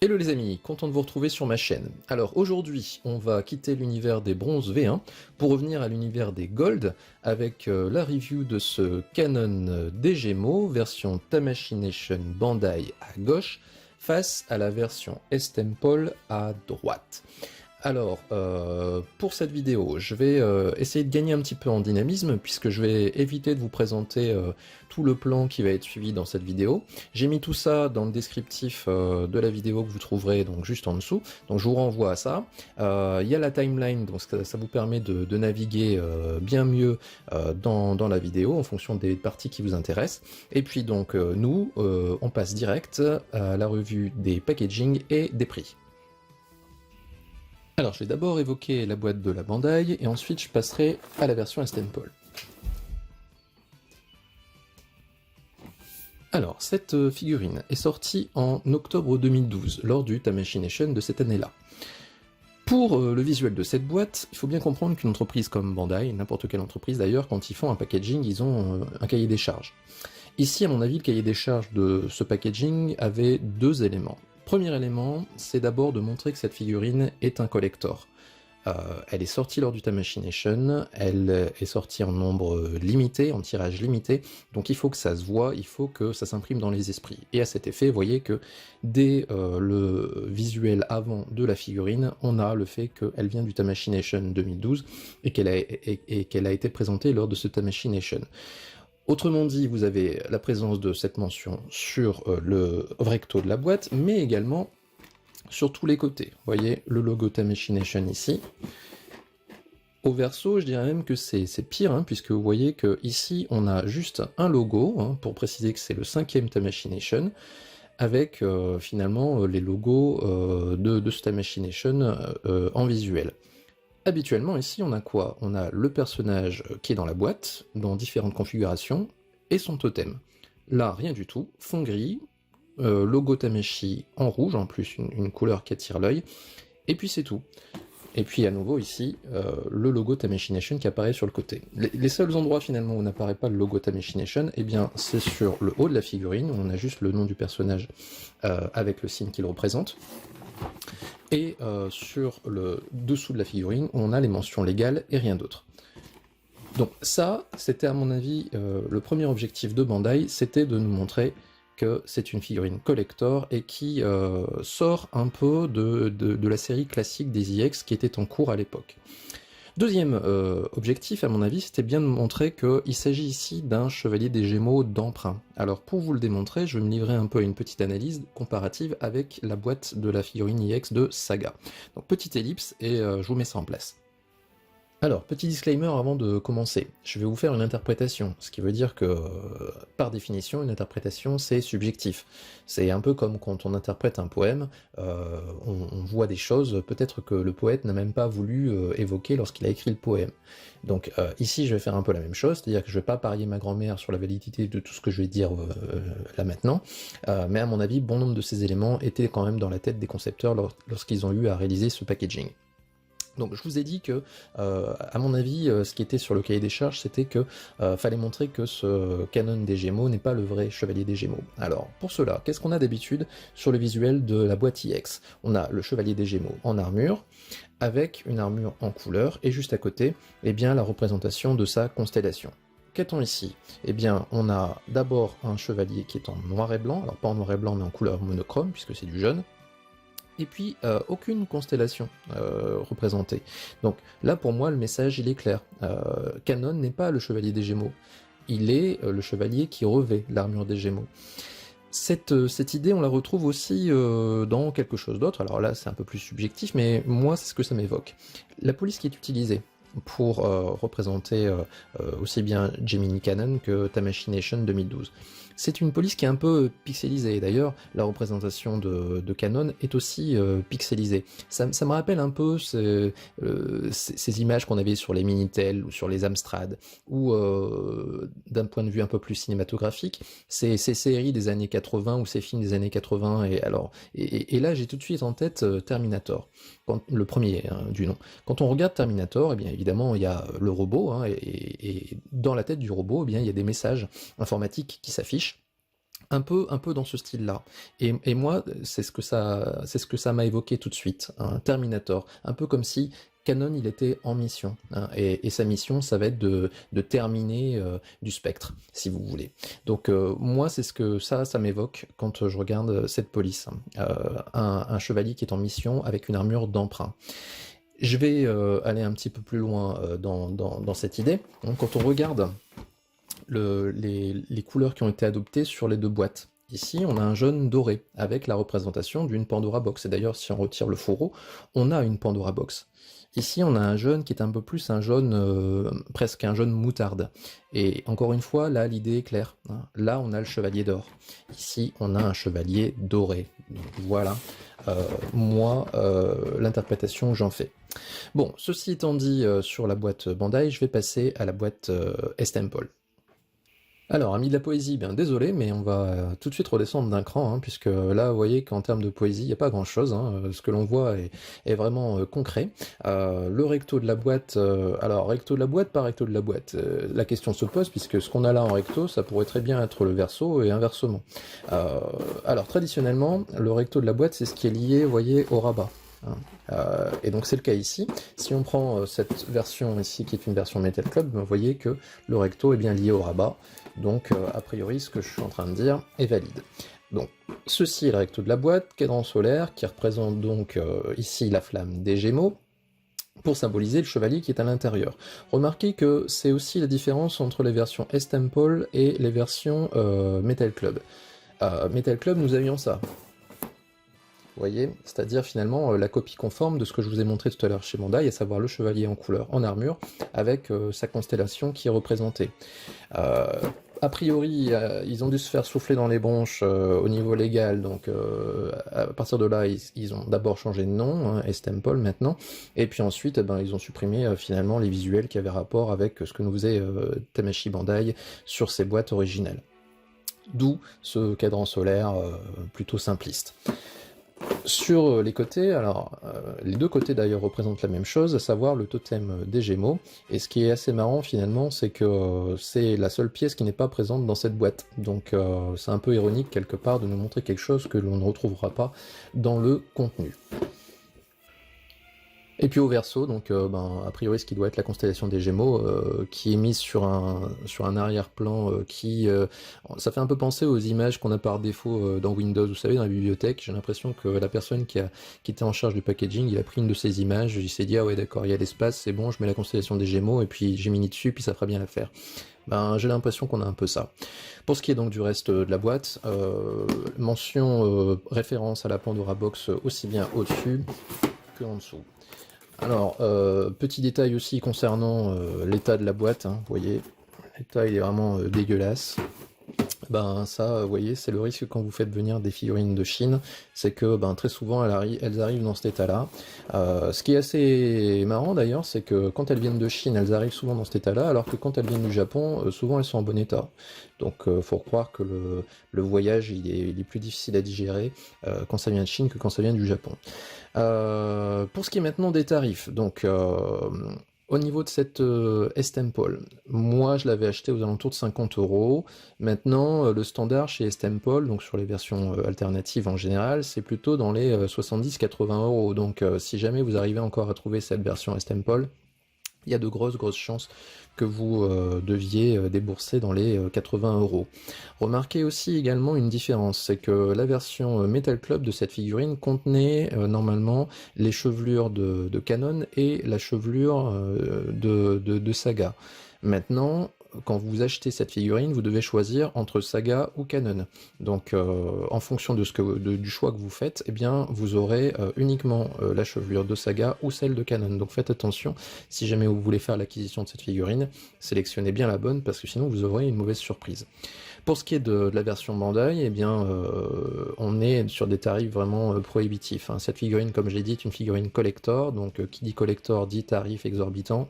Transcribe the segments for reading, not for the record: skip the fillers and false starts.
Hello les amis, content de vous retrouver sur ma chaîne. Alors aujourd'hui, on va quitter l'univers des bronzes V1 pour revenir à l'univers des Gold avec la review de ce Canon des Gémeaux version Tamashii Bandai à gauche face à la version S-Temple à droite. Alors, pour cette vidéo, je vais essayer de gagner un petit peu en dynamisme, puisque je vais éviter de vous présenter tout le plan qui va être suivi dans cette vidéo. J'ai mis tout ça dans le descriptif de la vidéo que vous trouverez donc juste en dessous, donc je vous renvoie à ça. Il y a la timeline, donc ça vous permet de naviguer bien mieux dans la vidéo, en fonction des parties qui vous intéressent. Et puis donc, nous, on passe direct à la revue des packaging et des prix. Alors, je vais d'abord évoquer la boîte de la Bandai, et ensuite je passerai à la version S-Temple. Alors, cette figurine est sortie en octobre 2012, lors du Tamashii Nation de cette année-là. Pour le visuel de cette boîte, il faut bien comprendre qu'une entreprise comme Bandai, n'importe quelle entreprise d'ailleurs, quand ils font un packaging, ils ont un cahier des charges. Ici, à mon avis, le cahier des charges de ce packaging avait deux éléments. Premier élément, c'est d'abord de montrer que cette figurine est un collector. Elle est sortie lors du Tamashii Nation, elle est sortie en nombre limité, en tirage limité, donc il faut que ça se voit, il faut que ça s'imprime dans les esprits. Et à cet effet, vous voyez que dès le visuel avant de la figurine, on a le fait qu'elle vient du Tamashii Nation 2012 et qu'elle a été présentée lors de ce Tamashii Nation. Autrement dit, vous avez la présence de cette mention sur le recto de la boîte, mais également sur tous les côtés. Vous voyez le logo Tamashii Nation ici. Au verso, je dirais même que c'est pire, hein, puisque vous voyez que ici on a juste un logo, hein, pour préciser que c'est le 5e Tamashii Nation, avec finalement les logos de ce Tamashii Nation en visuel. Habituellement, ici, on a quoi? On a le personnage qui est dans la boîte, dans différentes configurations, et son totem. Là, rien du tout, fond gris, logo Tamashii en rouge, en plus une couleur qui attire l'œil, et puis c'est tout. Et puis à nouveau ici, le logo Tamashii Nation qui apparaît sur le côté. Les seuls endroits finalement où n'apparaît pas le logo Tamashii Nation, eh bien c'est sur le haut de la figurine, où on a juste le nom du personnage avec le signe qu'il représente. Et sur le dessous de la figurine, on a les mentions légales et rien d'autre. Donc ça, c'était à mon avis le premier objectif de Bandai, c'était de nous montrer que c'est une figurine collector et qui sort un peu de la série classique des EX qui était en cours à l'époque. Deuxième objectif, à mon avis, c'était bien de montrer qu'il s'agit ici d'un chevalier des Gémeaux d'emprunt. Alors pour vous le démontrer, je vais me livrer un peu à une petite analyse comparative avec la boîte de la figurine EX de Saga. Donc petite ellipse, et je vous mets ça en place. Alors, petit disclaimer avant de commencer, je vais vous faire une interprétation, ce qui veut dire que, par définition, une interprétation c'est subjectif. C'est un peu comme quand on interprète un poème, on voit des choses peut-être que le poète n'a même pas voulu évoquer lorsqu'il a écrit le poème. Donc ici je vais faire un peu la même chose, c'est-à-dire que je vais pas parier ma grand-mère sur la validité de tout ce que je vais dire là maintenant, mais à mon avis, bon nombre de ces éléments étaient quand même dans la tête des concepteurs lorsqu'ils ont eu à réaliser ce packaging. Donc je vous ai dit que, à mon avis, ce qui était sur le cahier des charges, c'était que fallait montrer que ce Canon des Gémeaux n'est pas le vrai chevalier des Gémeaux. Alors, pour cela, qu'est-ce qu'on a d'habitude sur le visuel de la boîte IX? On a le chevalier des Gémeaux en armure, avec une armure en couleur, et juste à côté, eh bien, la représentation de sa constellation. Qu'a-t-on ici? Eh bien, on a d'abord un chevalier qui est en noir et blanc, alors pas en noir et blanc, mais en couleur monochrome, puisque c'est du jaune, et puis aucune constellation représentée. Donc là pour moi le message il est clair, Canon n'est pas le chevalier des Gémeaux, il est le chevalier qui revêt l'armure des Gémeaux. Cette idée on la retrouve aussi dans quelque chose d'autre, alors là c'est un peu plus subjectif, mais moi c'est ce que ça m'évoque. La police qui est utilisée pour représenter aussi bien Gemini Cannon que Tamashii Nation 2012. C'est une police qui est un peu pixelisée, d'ailleurs la représentation de Canon est aussi pixelisée. Ça me rappelle un peu ces images qu'on avait sur les Minitel ou sur les Amstrad, ou d'un point de vue un peu plus cinématographique, ces séries des années 80 ou ces films des années 80, et là j'ai tout de suite en tête Terminator, le premier du nom. Quand on regarde Terminator, eh bien évidemment il y a le robot, hein, et dans la tête du robot, eh bien il y a des messages informatiques qui s'affichent, Un peu dans ce style-là. Et moi, c'est ce que ça m'a évoqué tout de suite, un Terminator. Un peu comme si Canon, il était en mission. Hein, et sa mission, ça va être de terminer du spectre, si vous voulez. Donc moi, c'est ce que ça m'évoque quand je regarde cette police. Un chevalier qui est en mission avec une armure d'emprunt. Je vais aller un petit peu plus loin dans cette idée. Donc, quand on regarde les couleurs qui ont été adoptées sur les deux boîtes. Ici, on a un jaune doré, avec la représentation d'une Pandora Box. Et d'ailleurs, si on retire le fourreau, on a une Pandora Box. Ici, on a un jaune qui est un peu plus un jaune, presque un jaune moutarde. Et encore une fois, là, l'idée est claire. Hein. Là, on a le chevalier d'or. Ici, on a un chevalier doré. Donc, voilà, l'interprétation que j'en fais. Bon, ceci étant dit sur la boîte Bandai, je vais passer à la boîte Estempol. Alors, amis de la poésie, bien désolé, mais on va tout de suite redescendre d'un cran, hein, puisque là, vous voyez qu'en termes de poésie, il n'y a pas grand-chose, hein, ce que l'on voit est vraiment concret. Le recto de la boîte, alors recto de la boîte, pas recto de la boîte, la question se pose, puisque ce qu'on a là en recto, ça pourrait très bien être le verso et inversement. Alors, traditionnellement, le recto de la boîte, c'est ce qui est lié, vous voyez, au rabat. Hein. Et donc c'est le cas ici. Si on prend cette version ici, qui est une version Metal Club, vous voyez que le recto est bien lié au rabat. Donc a priori, ce que je suis en train de dire est valide. Donc ceci est le recto de la boîte, cadran solaire, qui représente donc ici la flamme des Gémeaux, pour symboliser le chevalier qui est à l'intérieur. Remarquez que c'est aussi la différence entre les versions Estempol et les versions Metal Club. Metal Club, nous avions ça. Vous voyez, c'est-à-dire finalement la copie conforme de ce que je vous ai montré tout à l'heure chez Bandai, à savoir le chevalier en couleur, en armure, avec sa constellation qui est représentée. A priori, ils ont dû se faire souffler dans les bronches au niveau légal, donc à partir de là, ils ont d'abord changé de nom, hein, Estempol maintenant, et puis ensuite, ils ont supprimé finalement les visuels qui avaient rapport avec ce que nous faisait Tamashii Bandai sur ses boîtes originales. D'où ce cadran solaire plutôt simpliste. Sur les côtés, alors les deux côtés d'ailleurs représentent la même chose, à savoir le totem des Gémeaux, et ce qui est assez marrant finalement, c'est que c'est la seule pièce qui n'est pas présente dans cette boîte, donc c'est un peu ironique quelque part de nous montrer quelque chose que l'on ne retrouvera pas dans le contenu. Et puis au verso, donc a priori ce qui doit être la constellation des Gémeaux, qui est mise sur un arrière-plan ça fait un peu penser aux images qu'on a par défaut dans Windows, vous savez, dans la bibliothèque. J'ai l'impression que la personne qui était en charge du packaging, il a pris une de ces images, il s'est dit ah ouais d'accord, il y a l'espace, c'est bon, je mets la constellation des Gémeaux et puis j'ai mis dessus, puis ça fera bien l'affaire. J'ai l'impression qu'on a un peu ça. Pour ce qui est donc du reste de la boîte, mention référence à la Pandora Box aussi bien au-dessus que en dessous. Alors, petit détail aussi concernant l'état de la boîte, hein, vous voyez, l'état il est vraiment dégueulasse. Ça, vous voyez, c'est le risque quand vous faites venir des figurines de Chine, c'est que très souvent elles arrivent dans cet état-là. Ce qui est assez marrant d'ailleurs, c'est que quand elles viennent de Chine, elles arrivent souvent dans cet état-là, alors que quand elles viennent du Japon, souvent elles sont en bon état. Donc faut croire que le voyage il est plus difficile à digérer quand ça vient de Chine que quand ça vient du Japon. Pour ce qui est maintenant des tarifs, donc au niveau de cette Estempol, moi je l'avais acheté aux alentours de 50 €. Maintenant, le standard chez Estempol, donc sur les versions alternatives en général, c'est plutôt dans les 70-80 €. Donc si jamais vous arrivez encore à trouver cette version Estempol, il y a de grosses chances que vous deviez débourser dans les 80 €. Remarquez aussi également une différence, c'est que la version Metal Club de cette figurine contenait normalement les chevelures de Canon et la chevelure de Saga. Maintenant, quand vous achetez cette figurine, vous devez choisir entre Saga ou Canon. Donc, en fonction de du choix que vous faites, eh bien, vous aurez uniquement la chevelure de Saga ou celle de Canon. Donc, faites attention, si jamais vous voulez faire l'acquisition de cette figurine, sélectionnez bien la bonne, parce que sinon, vous aurez une mauvaise surprise. Pour ce qui est de la version Bandai, eh bien, on est sur des tarifs vraiment prohibitifs. Hein. Cette figurine, comme je l'ai dit, est une figurine collector, donc qui dit collector dit tarif exorbitant.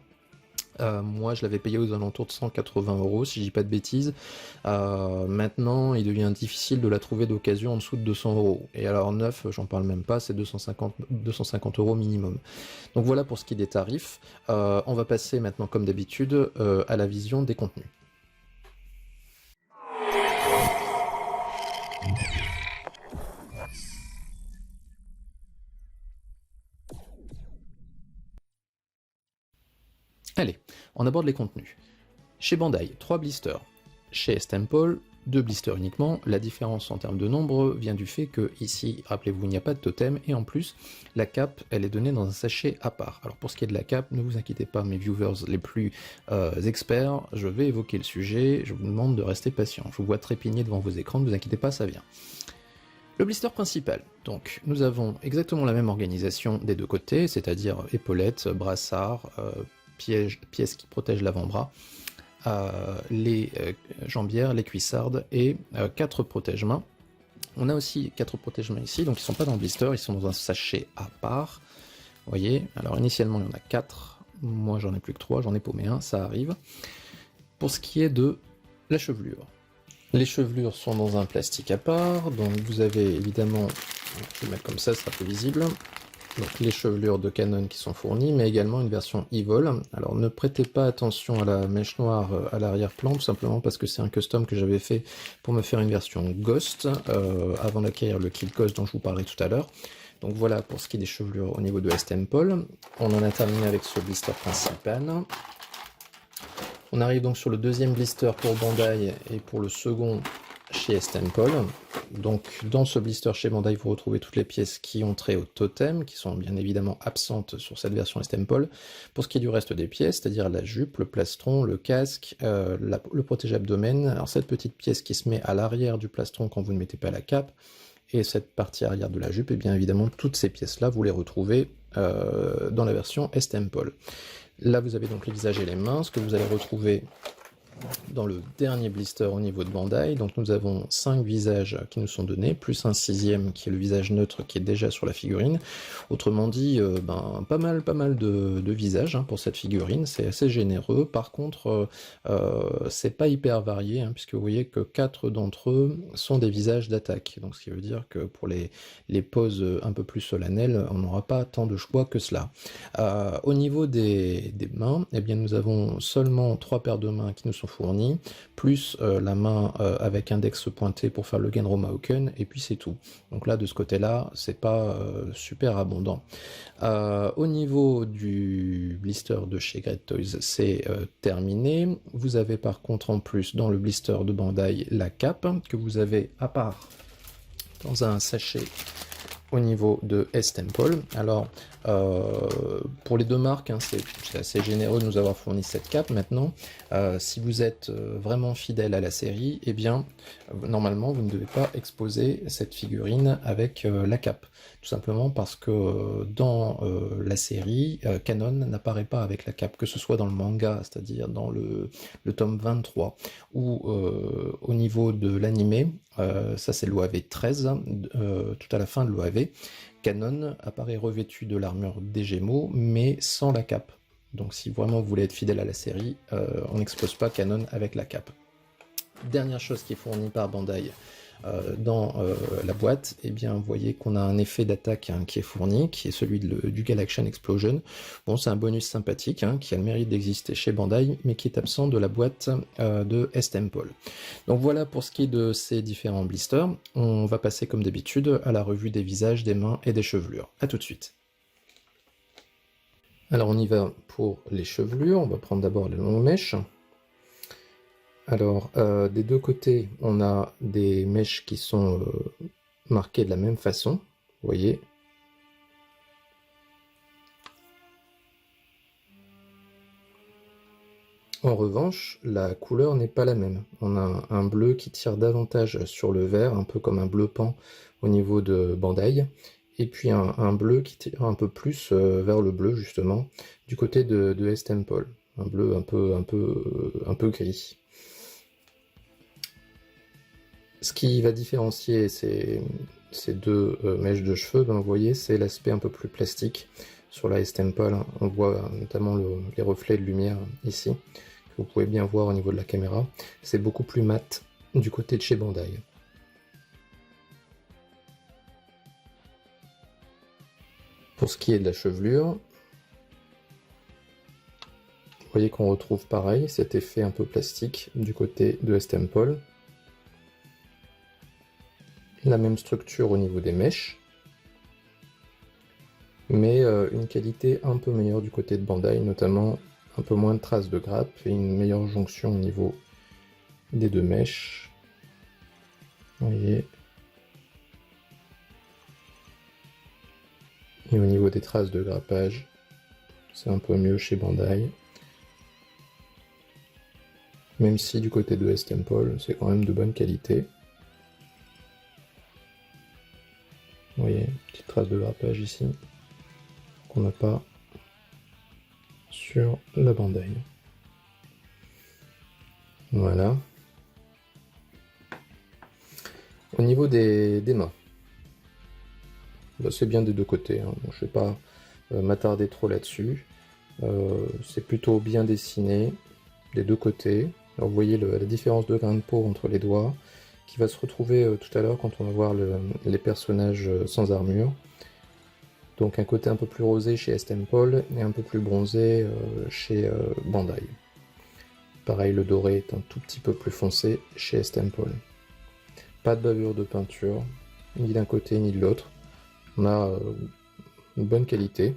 Moi je l'avais payé aux alentours de 180 € si je dis pas de bêtises. Maintenant il devient difficile de la trouver d'occasion en dessous de 200 €. Et alors neuf, j'en parle même pas, c'est 250 € minimum. Donc voilà pour ce qui est des tarifs. On va passer maintenant comme d'habitude à la vision des contenus. Allez, on aborde les contenus. Chez Bandai, 3 blisters. Chez Estemple, 2 blisters uniquement. La différence en termes de nombre vient du fait que ici, rappelez-vous, il n'y a pas de totem, et en plus, la cape, elle est donnée dans un sachet à part. Alors pour ce qui est de la cape, ne vous inquiétez pas, mes viewers les plus experts, je vais évoquer le sujet, je vous demande de rester patient. Je vous vois trépigner devant vos écrans, ne vous inquiétez pas, ça vient. Le blister principal, donc nous avons exactement la même organisation des deux côtés, c'est-à-dire épaulettes, brassard, pièces qui protègent l'avant-bras, les jambières, les cuissardes et 4 protège-mains. On a aussi 4 protège-mains ici, donc ils ne sont pas dans le blister, ils sont dans un sachet à part. Vous voyez, alors initialement il y en a 4, moi j'en ai plus que 3, j'en ai paumé un, ça arrive. Pour ce qui est de la chevelure. Les chevelures sont dans un plastique à part, donc vous avez évidemment, je vais le mettre comme ça, ce sera plus visible, donc les chevelures de Canon qui sont fournies, mais également une version Evol. Alors ne prêtez pas attention à la mèche noire à l'arrière-plan, tout simplement parce que c'est un custom que j'avais fait pour me faire une version Ghost, avant d'acquérir le kit Ghost dont je vous parlais tout à l'heure. Donc voilà pour ce qui est des chevelures au niveau de Estemple. On en a terminé avec ce blister principal. On arrive donc sur le deuxième blister pour Bandai et pour le second chez Estemple. Donc dans ce blister chez Bandai, vous retrouvez toutes les pièces qui ont trait au totem, qui sont bien évidemment absentes sur cette version Estemple. Pour ce qui est du reste des pièces, c'est-à-dire la jupe, le plastron, le casque, le protège-abdomen, alors cette petite pièce qui se met à l'arrière du plastron quand vous ne mettez pas la cape, et cette partie arrière de la jupe, et bien évidemment toutes ces pièces-là, vous les retrouvez dans la version Estemple. Là, vous avez donc les visages et les mains, ce que vous allez retrouver dans le dernier blister au niveau de Bandai. Donc nous avons 5 visages qui nous sont donnés, plus un 6e qui est le visage neutre qui est déjà sur la figurine. Autrement dit, pas mal de visages pour cette figurine, c'est assez généreux. Par contre, c'est pas hyper varié, puisque vous voyez que 4 d'entre eux sont des visages d'attaque. Donc ce qui veut dire que pour les poses un peu plus solennelles, on n'aura pas tant de choix que cela. Au niveau des mains, eh bien, nous avons seulement 3 paires de mains qui nous sont fournies, plus la main avec index pointé pour faire le Genro Mauken, et puis c'est tout. Donc là, de ce côté-là, c'est pas super abondant. Au niveau du blister de chez Great Toys, c'est terminé. Vous avez par contre en plus dans le blister de Bandai la cape, que vous avez à part dans un sachet au niveau de Estemple. Alors, pour les deux marques, c'est assez généreux de nous avoir fourni cette cape. Maintenant, si vous êtes vraiment fidèle à la série, eh bien, normalement, vous ne devez pas exposer cette figurine avec la cape. Tout simplement parce que dans la série, Canon n'apparaît pas avec la cape, que ce soit dans le manga, c'est-à-dire dans le tome 23, ou au niveau de l'animé, ça c'est l'OAV 13, tout à la fin de l'OAV, Canon apparaît revêtu de l'armure des Gémeaux, mais sans la cape. Donc si vraiment vous voulez être fidèle à la série, on n'expose pas Canon avec la cape. Dernière chose qui est fournie par Bandai dans la boîte, eh bien vous voyez qu'on a un effet d'attaque qui est fourni, qui est celui du Galaxian Explosion. Bon, c'est un bonus sympathique qui a le mérite d'exister chez Bandai, mais qui est absent de la boîte de Estemple. Donc voilà pour ce qui est de ces différents blisters. On va passer comme d'habitude à la revue des visages, des mains et des chevelures. A tout de suite. Alors on y va pour les chevelures, on va prendre d'abord les longues mèches. Alors, des deux côtés, on a des mèches qui sont marquées de la même façon, vous voyez. En revanche, la couleur n'est pas la même. On a un bleu qui tire davantage sur le vert, un peu comme un bleu pan au niveau de Bandai, et puis un bleu qui tire un peu plus vers le bleu, justement, du côté de Estemple. Un bleu un peu gris. Ce qui va différencier ces deux mèches de cheveux, vous voyez, c'est l'aspect un peu plus plastique sur la Estemple. On voit notamment les reflets de lumière ici, que vous pouvez bien voir au niveau de la caméra. C'est beaucoup plus mat du côté de chez Bandai. Pour ce qui est de la chevelure, vous voyez qu'on retrouve pareil, cet effet un peu plastique du côté de Estemple. La même structure au niveau des mèches, mais une qualité un peu meilleure du côté de Bandai, notamment un peu moins de traces de grappe et une meilleure jonction au niveau des deux mèches. Vous voyez. Et au niveau des traces de grappage, c'est un peu mieux chez Bandai. Même si du côté de S-Temple, c'est quand même de bonne qualité. Vous voyez, petite trace de grappage ici, qu'on n'a pas sur la Bandai. Voilà. Au niveau des mains, bah, c'est bien des deux côtés, hein. Bon, je ne vais pas m'attarder trop là-dessus. C'est plutôt bien dessiné des deux côtés. Alors vous voyez la différence de grain de peau entre les doigts, qui va se retrouver tout à l'heure quand on va voir les personnages sans armure. Donc un côté un peu plus rosé chez S-Temple et un peu plus bronzé chez Bandai. Pareil, le doré est un tout petit peu plus foncé chez S-Temple. Pas de bavure de peinture, ni d'un côté ni de l'autre. On a une bonne qualité.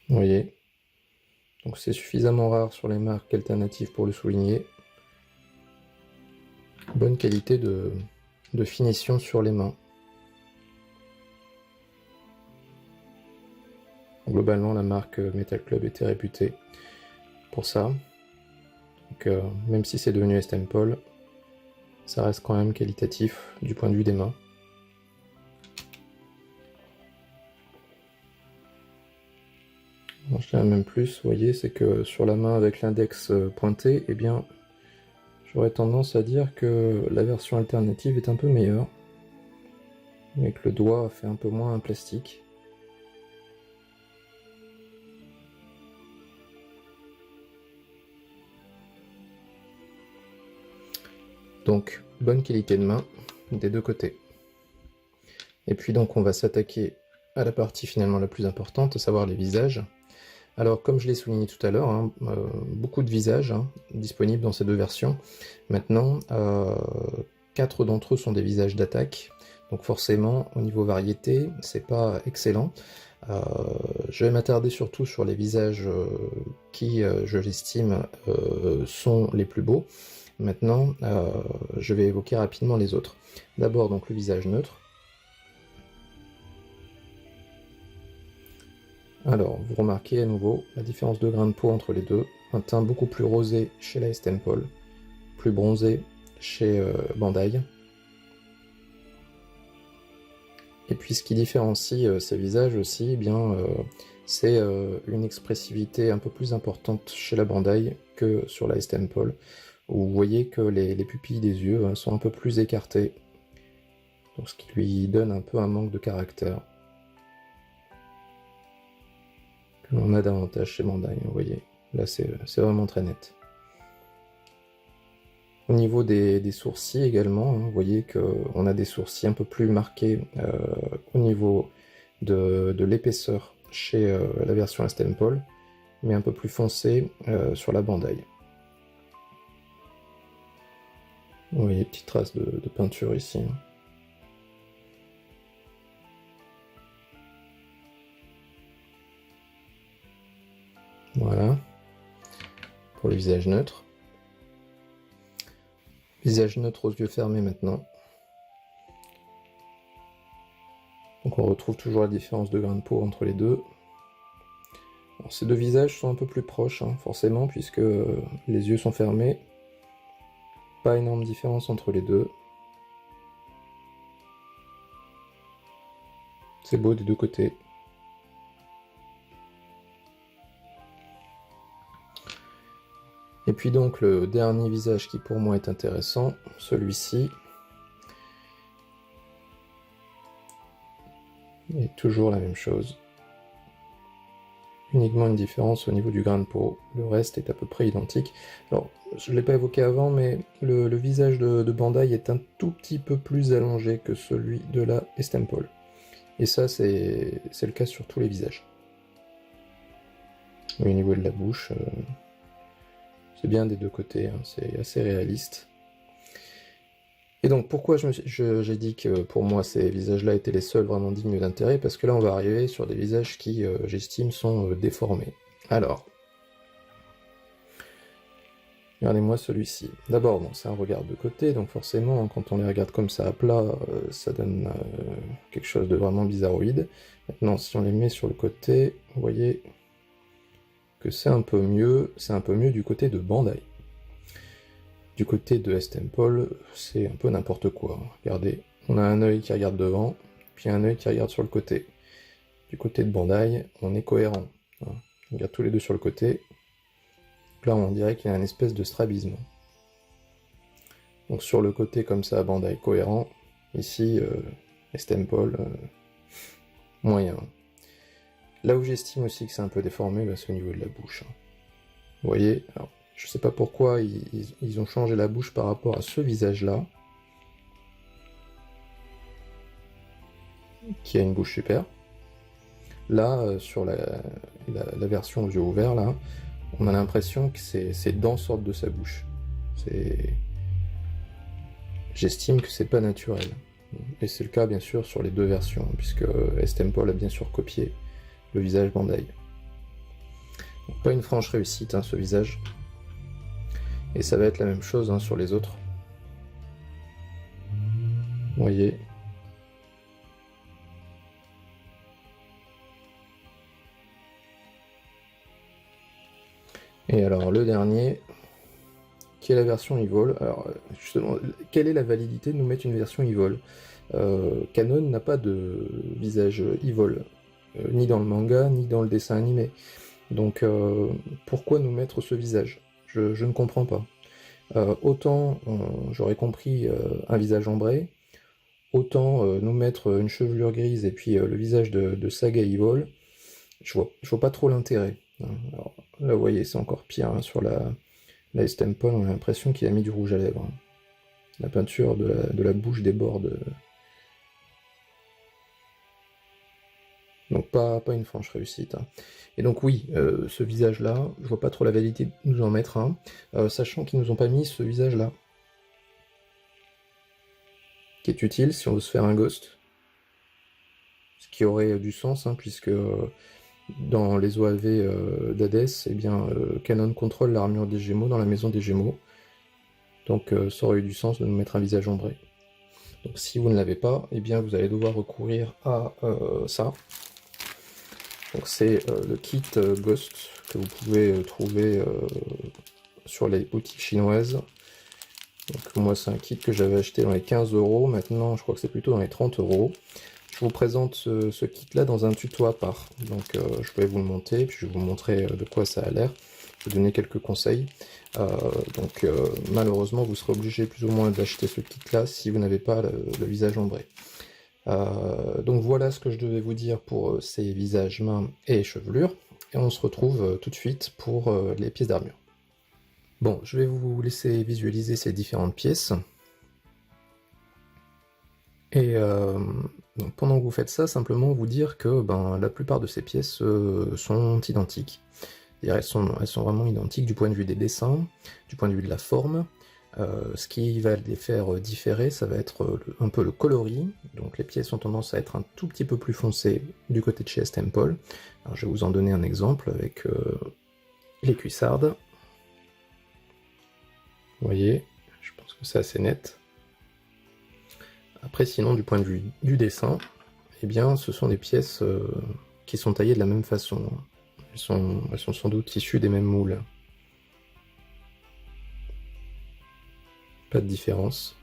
Vous voyez. Donc c'est suffisamment rare sur les marques alternatives pour le souligner. Bonne qualité de finition sur les mains. Globalement, la marque Metal Club était réputée pour ça. Donc même si c'est devenu S-Temple, ça reste quand même qualitatif du point de vue des mains. Je dirais même plus, vous voyez, c'est que sur la main avec l'index pointé, eh bien, j'aurais tendance à dire que la version alternative est un peu meilleure, mais que le doigt fait un peu moins un plastique. Donc, bonne qualité de main des deux côtés. Et puis donc, on va s'attaquer à la partie finalement la plus importante, à savoir les visages. Alors, comme je l'ai souligné tout à l'heure, hein, beaucoup de visages disponibles dans ces deux versions. Maintenant, 4 d'entre eux sont des visages d'attaque, donc forcément, au niveau variété, c'est pas excellent. Je vais m'attarder surtout sur les visages qui, je l'estime, sont les plus beaux. Maintenant, je vais évoquer rapidement les autres. D'abord, donc le visage neutre. Alors, vous remarquez à nouveau la différence de grain de peau entre les deux. Un teint beaucoup plus rosé chez la S-Temple, plus bronzé chez Bandai. Et puis ce qui différencie ces visages aussi, eh bien, c'est une expressivité un peu plus importante chez la Bandai que sur la S-Temple, où vous voyez que les pupilles des yeux sont un peu plus écartées, donc ce qui lui donne un peu un manque de caractère. On a davantage chez Bandai, vous voyez. Là, c'est vraiment très net. Au niveau des sourcils également, vous voyez qu'on a des sourcils un peu plus marqués au niveau de l'épaisseur chez la version S-Temple, mais un peu plus foncé sur la Bandai. Vous voyez, petite trace de peinture ici. Voilà, pour le visage neutre. Visage neutre aux yeux fermés maintenant. Donc on retrouve toujours la différence de grain de peau entre les deux. Alors, ces deux visages sont un peu plus proches, forcément, puisque les yeux sont fermés. Pas énorme différence entre les deux. C'est beau des deux côtés. Et puis donc le dernier visage qui pour moi est intéressant, celui-ci. Et toujours la même chose. Uniquement une différence au niveau du grain de peau. Le reste est à peu près identique. Alors, je ne l'ai pas évoqué avant, mais le visage de Bandai est un tout petit peu plus allongé que celui de la S-Temple. Et ça, c'est le cas sur tous les visages. Au niveau de la bouche, c'est bien des deux côtés, c'est assez réaliste. Et donc pourquoi j'ai dit que pour moi ces visages-là étaient les seuls vraiment dignes d'intérêt, parce que là on va arriver sur des visages qui, j'estime, sont déformés. Alors, regardez-moi celui-ci. D'abord, bon, c'est un regard de côté, donc forcément, quand on les regarde comme ça à plat, ça donne quelque chose de vraiment bizarroïde. Maintenant, si on les met sur le côté, vous voyez que c'est un peu mieux du côté de Bandai. Du côté de S-Temple, c'est un peu n'importe quoi. Regardez, on a un œil qui regarde devant, puis un œil qui regarde sur le côté. Du côté de Bandai, on est cohérent. On regarde tous les deux sur le côté. Là, on dirait qu'il y a une espèce de strabisme. Donc sur le côté, comme ça, Bandai cohérent. Ici, S-Temple, moyen. Là où j'estime aussi que c'est un peu déformé, bah, c'est au niveau de la bouche. Vous voyez, alors, je sais pas pourquoi ils ont changé la bouche par rapport à ce visage-là, qui a une bouche super. Là, sur la version aux yeux ouverts, là, on a l'impression que ces dents sortent de sa bouche. J'estime que c'est pas naturel. Et c'est le cas, bien sûr, sur les deux versions, puisque S-Temple a bien sûr copié le visage Bandai. Donc, pas une franche réussite, hein, ce visage. Et ça va être la même chose, hein, sur les autres. Vous voyez. Et alors, le dernier, qui est la version Evil. Alors, justement, quelle est la validité de nous mettre une version Evil? Canon n'a pas de visage Evil, ni dans le manga, ni dans le dessin animé. Donc, pourquoi nous mettre ce visage? Je ne comprends pas. Autant j'aurais compris un visage ambré, autant nous mettre une chevelure grise et puis le visage de Saga Evil, je vois pas trop l'intérêt. Alors, là, vous voyez, c'est encore pire, hein, sur la S-Temple, on a l'impression qu'il a mis du rouge à lèvres. La peinture de la bouche déborde. Donc pas une franche réussite. Hein. Et donc oui, ce visage-là, je vois pas trop la validité de nous en mettre un, sachant qu'ils nous ont pas mis ce visage-là. Qui est utile si on veut se faire un ghost. Ce qui aurait du sens, hein, puisque dans les OAV d'Hades, eh bien, Canon contrôle l'armure des Gémeaux dans la maison des Gémeaux. Donc ça aurait eu du sens de nous mettre un visage ombré. Donc si vous ne l'avez pas, eh bien vous allez devoir recourir à ça. Donc c'est le kit Ghost que vous pouvez trouver sur les boutiques chinoises. Donc moi c'est un kit que j'avais acheté dans les 15 €, maintenant je crois que c'est plutôt dans les 30 €. Je vous présente ce kit là dans un tuto à part. Donc je vais vous le monter, puis je vais vous montrer de quoi ça a l'air. Je vais vous donner quelques conseils. Donc malheureusement vous serez obligé plus ou moins d'acheter ce kit là si vous n'avez pas le visage ombré. Donc voilà ce que je devais vous dire pour ces visages, mains et chevelures, et on se retrouve tout de suite pour les pièces d'armure. Bon, je vais vous laisser visualiser ces différentes pièces, et donc pendant que vous faites ça, simplement vous dire que la plupart de ces pièces sont identiques. Elles sont vraiment identiques du point de vue des dessins, du point de vue de la forme. Ce qui va les faire différer, ça va être un peu le coloris. Donc les pièces ont tendance à être un tout petit peu plus foncées du côté de chez S-Temple. Alors je vais vous en donner un exemple avec les cuissardes. Vous voyez, je pense que c'est assez net. Après sinon, du point de vue du dessin, eh bien ce sont des pièces qui sont taillées de la même façon. Elles sont sans doute issues des mêmes moules. Pas de différence.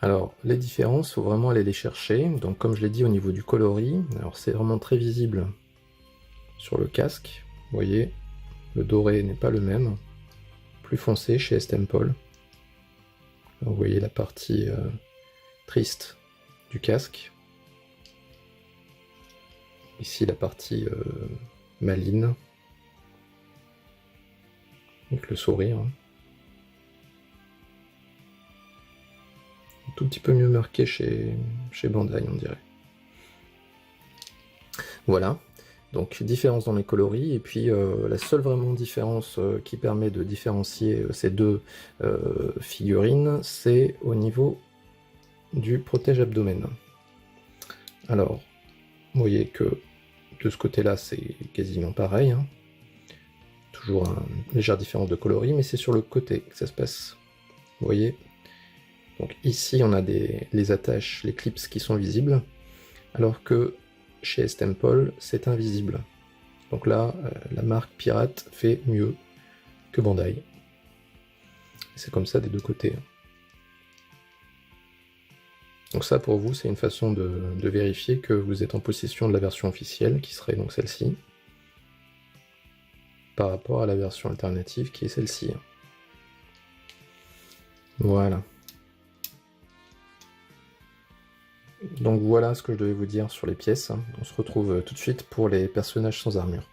Alors, les différences, il faut vraiment aller les chercher. Donc, comme je l'ai dit au niveau du coloris, alors c'est vraiment très visible sur le casque. Vous voyez, le doré n'est pas le même. Plus foncé chez S-Temple. Vous voyez la partie triste du casque. Ici, la partie maligne. Avec le sourire. Un tout petit peu mieux marqué chez Bandai, on dirait. Voilà. Donc différence dans les coloris, et puis la seule vraiment différence qui permet de différencier ces deux figurines, c'est au niveau du protège-abdomen. Alors, vous voyez que de ce côté-là, c'est quasiment pareil, hein. Toujours une légère différence de coloris, mais c'est sur le côté que ça se passe. Vous voyez? Donc ici, on a les attaches, les clips qui sont visibles, alors que chez Estempol, c'est invisible. Donc là, la marque Pirate fait mieux que Bandai. C'est comme ça des deux côtés. Donc ça, pour vous, c'est une façon de vérifier que vous êtes en possession de la version officielle, qui serait donc celle-ci, par rapport à la version alternative, qui est celle-ci. Voilà. Donc voilà ce que je devais vous dire sur les pièces. On se retrouve tout de suite pour les personnages sans armure.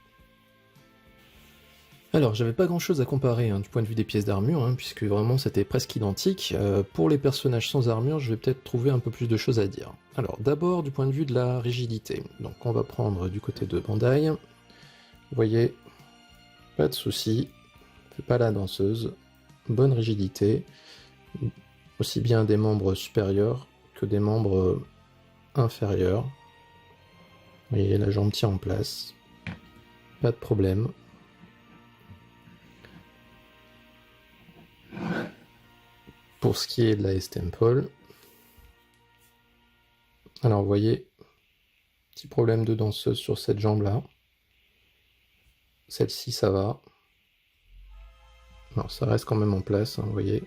Alors, j'avais pas grand chose à comparer du point de vue des pièces d'armure, puisque vraiment c'était presque identique. Pour les personnages sans armure, je vais peut-être trouver un peu plus de choses à dire. Alors, d'abord du point de vue de la rigidité. Donc on va prendre du côté de Bandai. Vous voyez, pas de souci, c'est pas la danseuse. Bonne rigidité, aussi bien des membres supérieurs que des membres inférieurs. Vous voyez, la jambe tient en place, pas de problème. Pour ce qui est de la Estempol, alors vous voyez, petit problème de danseuse sur cette jambe-là. Celle-ci, ça va. Alors ça reste quand même en place, vous voyez.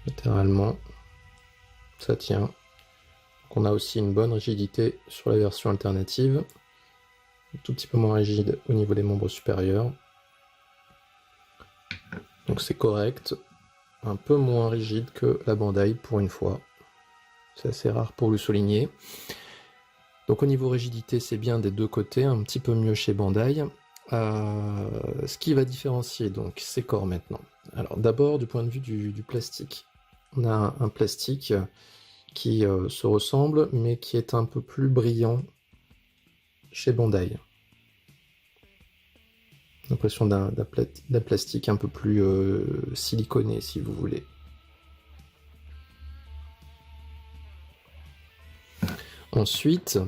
Latéralement, ça tient. Donc on a aussi une bonne rigidité sur la version alternative. Un tout petit peu moins rigide au niveau des membres supérieurs. Donc c'est correct. Un peu moins rigide que la Bandai pour une fois. C'est assez rare pour le souligner. Donc au niveau rigidité, c'est bien des deux côtés, un petit peu mieux chez Bandai. Ce qui va différencier donc ces corps maintenant. Alors d'abord du point de vue du plastique. On a un plastique qui se ressemble mais qui est un peu plus brillant chez Bandai. L'impression d'un plastique un peu plus siliconé si vous voulez. Ensuite,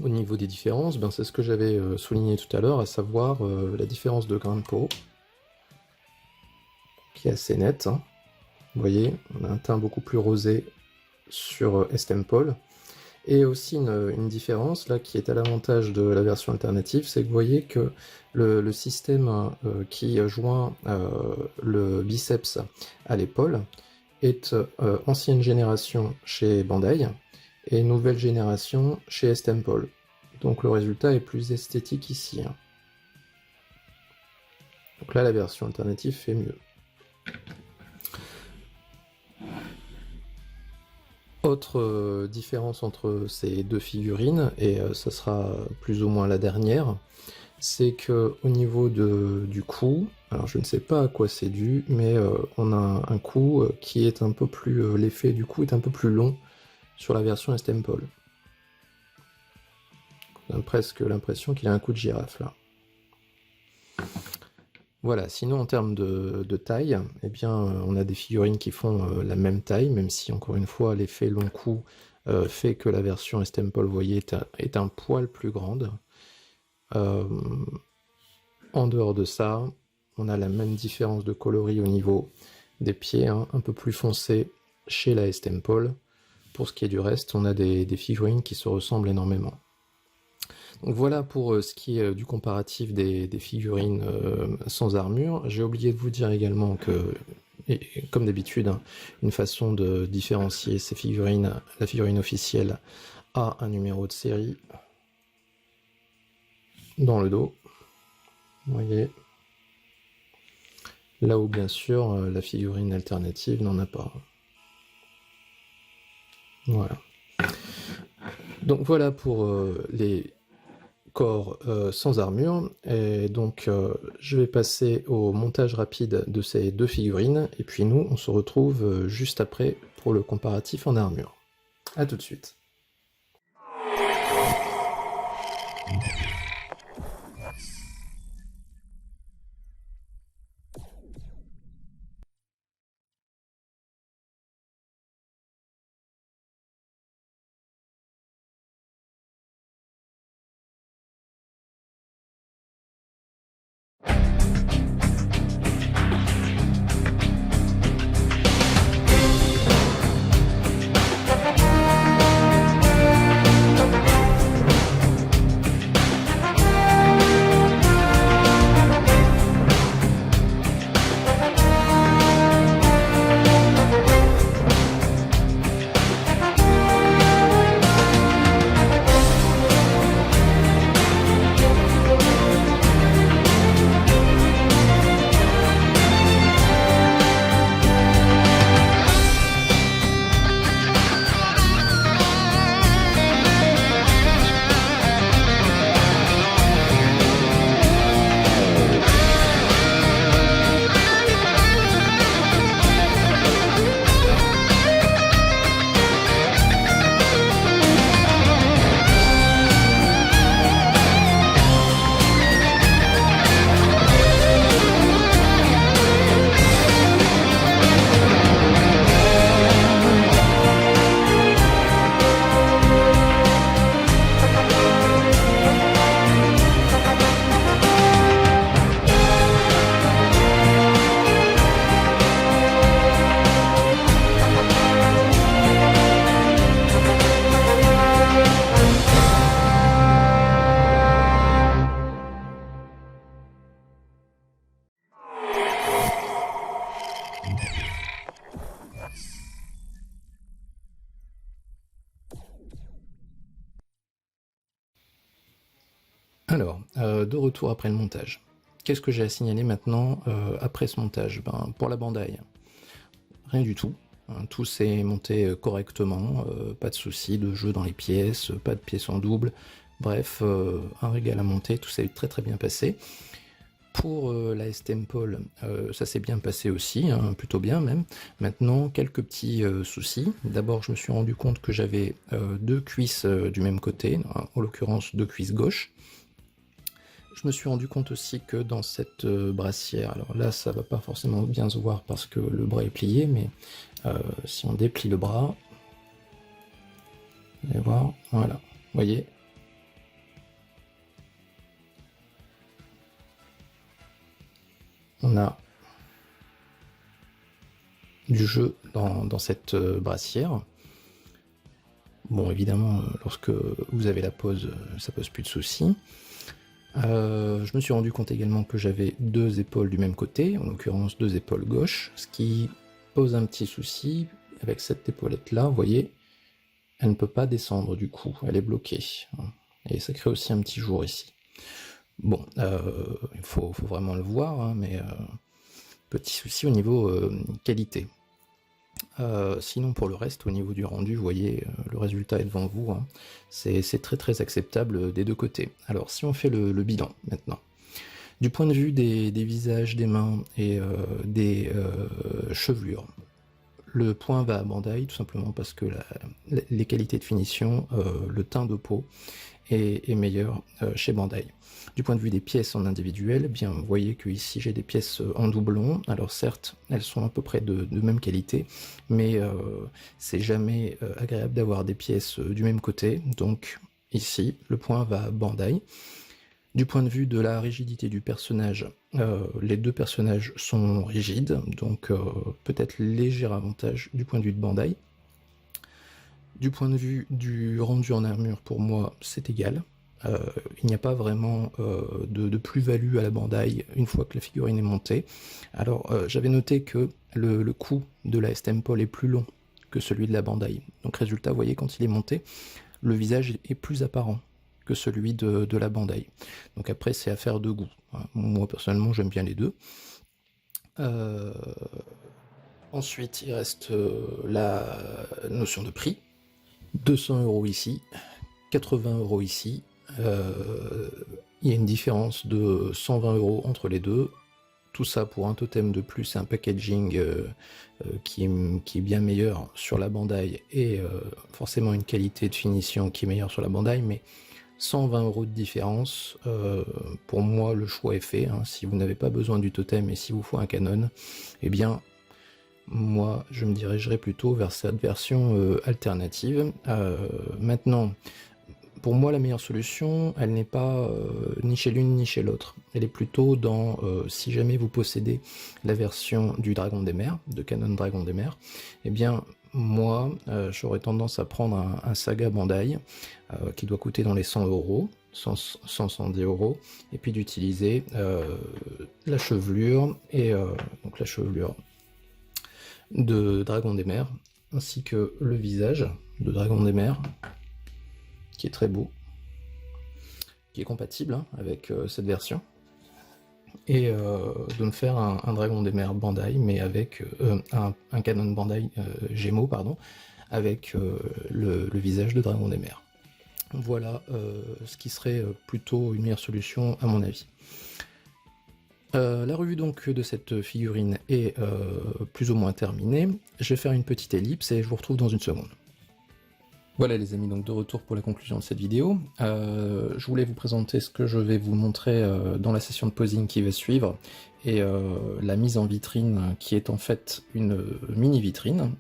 au niveau des différences, c'est ce que j'avais souligné tout à l'heure, à savoir la différence de grain de peau, qui est assez nette. Vous voyez, on a un teint beaucoup plus rosé sur Estempol. Et aussi une différence, là, qui est à l'avantage de la version alternative, c'est que vous voyez que le système qui joint le biceps à l'épaule est ancienne génération chez Bandai et nouvelle génération chez Estempol. Donc le résultat est plus esthétique ici. Donc là, la version alternative fait mieux. Autre différence entre ces deux figurines, et ça sera plus ou moins la dernière, c'est que au niveau du cou, alors je ne sais pas à quoi c'est dû, mais on a un cou qui est un peu plus, l'effet du cou est un peu plus long sur la version Estempol. On a presque l'impression qu'il a un cou de girafe là. Voilà, sinon en termes de taille, eh bien, on a des figurines qui font la même taille, même si encore une fois l'effet long cou fait que la version Estempol, vous voyez, est un poil plus grande. En dehors de ça, on a la même différence de coloris au niveau des pieds, un peu plus foncé chez la Estempol. Pour ce qui est du reste, on a des figurines qui se ressemblent énormément. Donc voilà pour ce qui est du comparatif des figurines sans armure. J'ai oublié de vous dire également que, comme d'habitude, une façon de différencier ces figurines, la figurine officielle a un numéro de série dans le dos. Vous voyez. Là où bien sûr la figurine alternative n'en a pas. Voilà. Donc voilà pour les corps sans armure, et donc je vais passer au montage rapide de ces deux figurines, et puis nous on se retrouve juste après pour le comparatif en armure. A tout de suite. Alors, de retour après le montage. Qu'est-ce que j'ai à signaler maintenant après ce montage? Pour la bandaille, rien du tout. Tout s'est monté correctement, pas de soucis de jeu dans les pièces, pas de pièces en double. Bref, un régal à monter, tout s'est très très bien passé. Pour la S-Temple, ça s'est bien passé aussi, plutôt bien même. Maintenant, quelques petits soucis. D'abord, je me suis rendu compte que j'avais deux cuisses du même côté, en l'occurrence deux cuisses gauches. Je me suis rendu compte aussi que dans cette brassière, alors là ça va pas forcément bien se voir parce que le bras est plié, mais si on déplie le bras, vous allez voir, voilà, vous voyez. On a du jeu dans cette brassière. Bon, évidemment, lorsque vous avez la pose, ça pose plus de soucis. Je me suis rendu compte également que j'avais deux épaules du même côté, en l'occurrence deux épaules gauches, ce qui pose un petit souci avec cette épaulette là, vous voyez, elle ne peut pas descendre du coup, elle est bloquée, et ça crée aussi un petit jour ici. Bon, il faut vraiment le voir, mais petit souci au niveau qualité. Sinon pour le reste, au niveau du rendu, vous voyez, le résultat est devant vous, c'est très très acceptable des deux côtés. Alors si on fait le bilan maintenant, du point de vue des visages, des mains et des chevelures, le point va à Bandai tout simplement parce que les qualités de finition, le teint de peau est meilleur chez Bandai. Du point de vue des pièces en individuel, bien vous voyez que ici j'ai des pièces en doublon. Alors certes, elles sont à peu près de même qualité, mais c'est jamais agréable d'avoir des pièces du même côté. Donc ici, le point va à Bandai. Du point de vue de la rigidité du personnage, les deux personnages sont rigides, donc peut-être léger avantage du point de vue de Bandai. Du point de vue du rendu en armure, pour moi, c'est égal. Il n'y a pas vraiment de plus-value à la Bandai une fois que la figurine est montée. Alors, j'avais noté que le cou de la S-Temple est plus long que celui de la Bandai. Donc, résultat, vous voyez, quand il est monté, le visage est plus apparent que celui de la Bandai. Donc après, c'est affaire de goût. Moi, personnellement, j'aime bien les deux. Ensuite, il reste la notion de prix. 200 € ici, 80 € ici. Il y a une différence de 120 € entre les deux. Tout ça pour un totem de plus et un packaging qui est bien meilleur sur la Bandai et forcément une qualité de finition qui est meilleure sur la Bandai, mais 120 € de différence. Pour moi, le choix est fait, hein. Si vous n'avez pas besoin du totem et si vous faut un canon, eh bien, moi, je me dirigerai plutôt vers cette version alternative. Maintenant, pour moi, la meilleure solution, elle n'est pas ni chez l'une ni chez l'autre. Elle est plutôt dans, si jamais vous possédez la version du Dragon des Mers, de Canon Dragon des Mers, eh bien, moi, j'aurais tendance à prendre un Saga Bandai, qui doit coûter dans les 100 €, 110 €, et puis d'utiliser la chevelure, et donc la chevelure de Dragon des Mers, ainsi que le visage de Dragon des Mers, qui est très beau, qui est compatible hein, avec cette version, et de me faire un Dragon des Mers Bandai, mais avec un Canon Bandai Gémeaux, pardon, avec le visage de Dragon des Mers. Voilà ce qui serait plutôt une meilleure solution à mon avis. La revue donc de cette figurine est plus ou moins terminée. Je vais faire une petite ellipse et je vous retrouve dans une seconde. Voilà les amis, donc de retour pour la conclusion de cette vidéo. Je voulais vous présenter ce que je vais vous montrer dans la session de posing qui va suivre, et la mise en vitrine qui est en fait une mini vitrine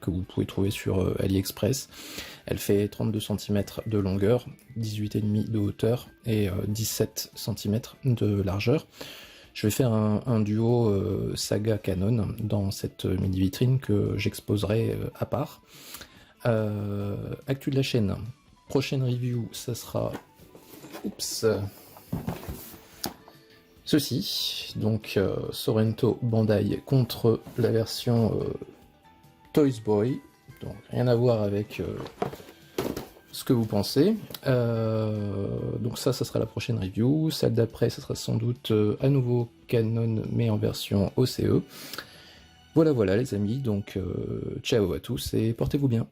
que vous pouvez trouver sur AliExpress. Elle fait 32 cm de longueur, 18,5 de hauteur et 17 cm de largeur. Je vais faire un duo Saga Canon dans cette mini vitrine que j'exposerai à part. Actu de la chaîne, prochaine review, ça sera ceci, donc Sorento Bandai contre la version Toys Boy, donc rien à voir avec ce que vous pensez. Donc ça sera la prochaine review. Celle d'après, ça sera sans doute à nouveau Canon, mais en version OCE. Voilà les amis, donc ciao à tous et portez-vous bien.